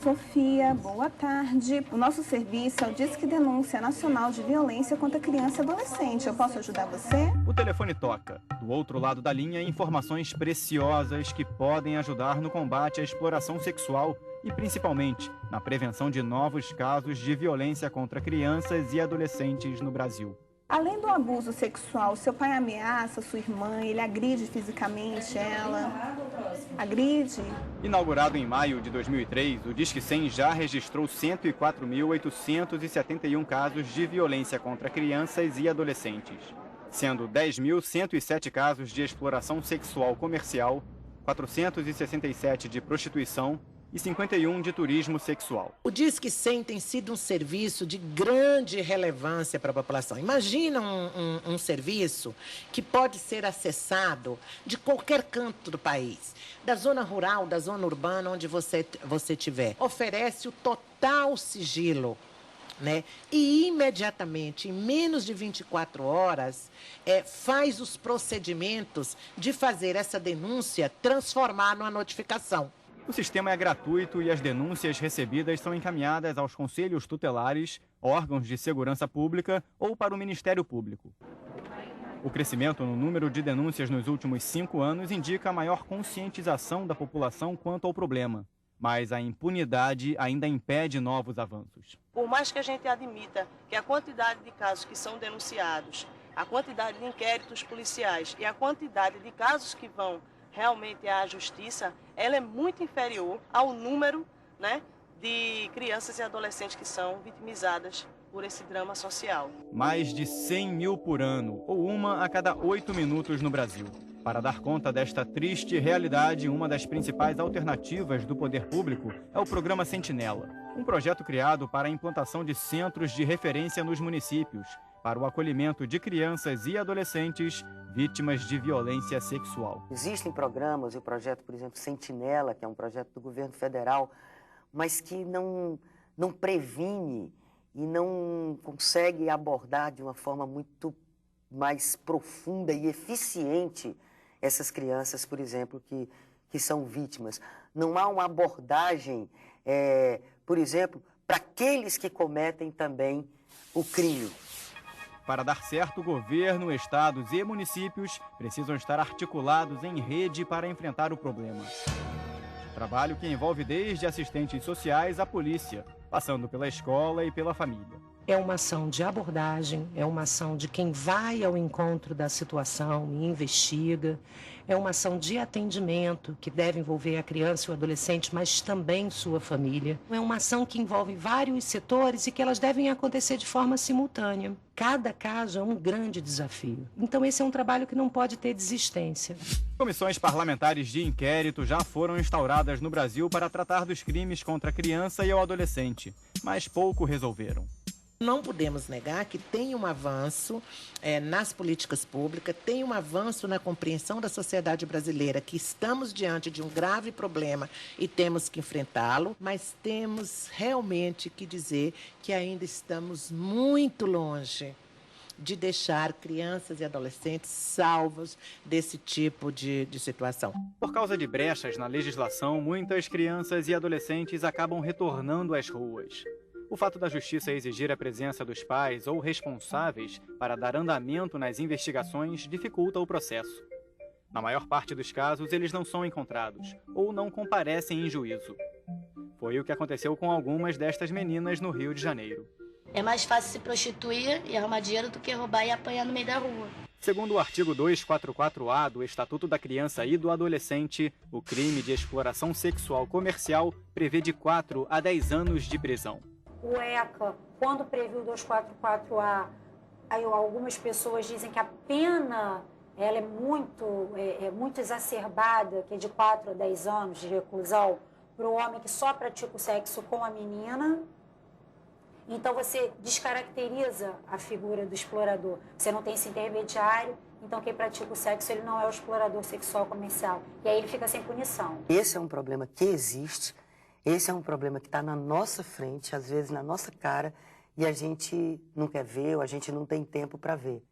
Sofia, boa tarde. O nosso serviço é o Disque Denúncia Nacional de Violência contra Criança e Adolescente. Eu posso ajudar você? O telefone toca. Do outro lado da linha, informações preciosas que podem ajudar no combate à exploração sexual e, principalmente, na prevenção de novos casos de violência contra crianças e adolescentes no Brasil. Além do abuso sexual, seu pai ameaça sua irmã, ele agride fisicamente ela? Agride? Inaugurado em maio de 2003, o Disque 100 já registrou 104.871 casos de violência contra crianças e adolescentes, sendo 10.107 casos de exploração sexual comercial, 467 de prostituição e 51 de turismo sexual. O Disque 100 tem sido um serviço de grande relevância para a população. Imagina um serviço que pode ser acessado de qualquer canto do país, da zona rural, da zona urbana, onde você estiver. Oferece o total sigilo, né? E imediatamente, em menos de 24 horas, faz os procedimentos de fazer essa denúncia transformar numa notificação. O sistema é gratuito e as denúncias recebidas são encaminhadas aos conselhos tutelares, órgãos de segurança pública ou para o Ministério Público. O crescimento no número de denúncias nos últimos 5 anos indica a maior conscientização da população quanto ao problema, mas a impunidade ainda impede novos avanços. Por mais que a gente admita que a quantidade de casos que são denunciados, a quantidade de inquéritos policiais e a quantidade de casos que vão realmente à justiça, ela é muito inferior ao número, né, de crianças e adolescentes que são vitimizadas por esse drama social. Mais de 100 mil por ano, ou uma a cada 8 minutos no Brasil. Para dar conta desta triste realidade, uma das principais alternativas do poder público é o Programa Sentinela, um projeto criado para a implantação de centros de referência nos municípios, para o acolhimento de crianças e adolescentes vítimas de violência sexual. Existem programas, o projeto, por exemplo, Sentinela, que é um projeto do governo federal, mas que não previne e não consegue abordar de uma forma muito mais profunda e eficiente essas crianças, por exemplo, que são vítimas. Não há uma abordagem, por exemplo, para aqueles que cometem também o crime. Para dar certo, governo, estados e municípios precisam estar articulados em rede para enfrentar o problema. Trabalho que envolve desde assistentes sociais à polícia, passando pela escola e pela família. É uma ação de abordagem, é uma ação de quem vai ao encontro da situação e investiga, é uma ação de atendimento que deve envolver a criança e o adolescente, mas também sua família. É uma ação que envolve vários setores e que elas devem acontecer de forma simultânea. Cada caso é um grande desafio. Então esse é um trabalho que não pode ter desistência. Comissões parlamentares de inquérito já foram instauradas no Brasil para tratar dos crimes contra a criança e o adolescente, mas pouco resolveram. Não podemos negar que tem um avanço nas políticas públicas, tem um avanço na compreensão da sociedade brasileira, que estamos diante de um grave problema e temos que enfrentá-lo, mas temos realmente que dizer que ainda estamos muito longe de deixar crianças e adolescentes salvos desse tipo de situação. Por causa de brechas na legislação, muitas crianças e adolescentes acabam retornando às ruas. O fato da justiça exigir a presença dos pais ou responsáveis para dar andamento nas investigações dificulta o processo. Na maior parte dos casos, eles não são encontrados ou não comparecem em juízo. Foi o que aconteceu com algumas destas meninas no Rio de Janeiro. É mais fácil se prostituir e arrumar dinheiro do que roubar e apanhar no meio da rua. Segundo o artigo 244-A do Estatuto da Criança e do Adolescente, o crime de exploração sexual comercial prevê de 4 a 10 anos de prisão. O ECA, quando previu o 244A, aí algumas pessoas dizem que a pena ela é muito exacerbada, que é de 4 a 10 anos de reclusão, para o homem que só pratica o sexo com a menina. Então, você descaracteriza a figura do explorador. Você não tem esse intermediário, então quem pratica o sexo ele não é o explorador sexual comercial. E aí ele fica sem punição. Esse é um problema que existe. Esse é um problema que está na nossa frente, às vezes na nossa cara, e a gente não quer ver ou a gente não tem tempo para ver.